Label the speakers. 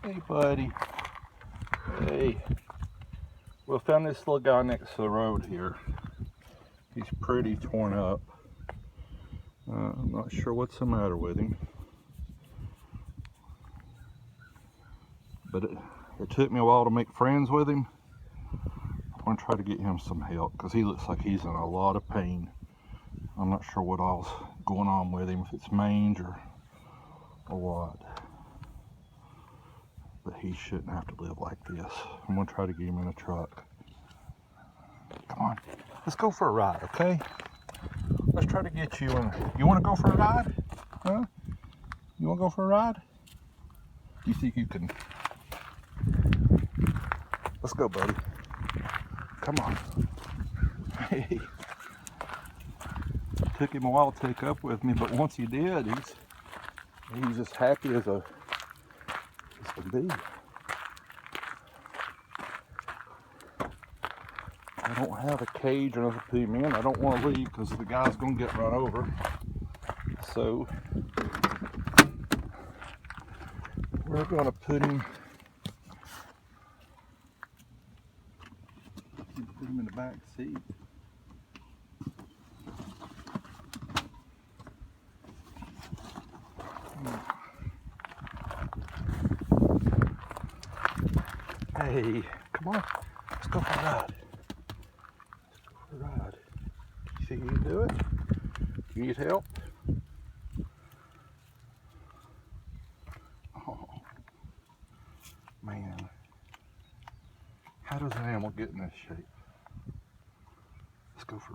Speaker 1: Hey, buddy. Hey. We found this little guy next to the road here. He's pretty torn up. I'm not sure what's the matter with him. But it took me a while to make friends with him. I'm going to try to get him some help because he looks like he's in a lot of pain. I'm not sure what all's going on with him, if it's mange or what. But he shouldn't have to live like this. I'm going to try to get him in a truck. Come on, let's go for a ride, okay? Let's try to get you in. You want to go for a ride? Huh? You want to go for a ride? Do you think you can? Let's go, buddy. Come on. Hey. Took him a while to take up with me, but once he did, he's as happy as can be. I don't have a cage or nothing to put him in. I don't want to leave because the guy's going to get run over. So we're going to put him in the back seat. Hey, come on. Let's go for a ride. Let's go for a ride. You think you can do it? You need help? Oh, man. How does an animal get in this shape? Let's go for,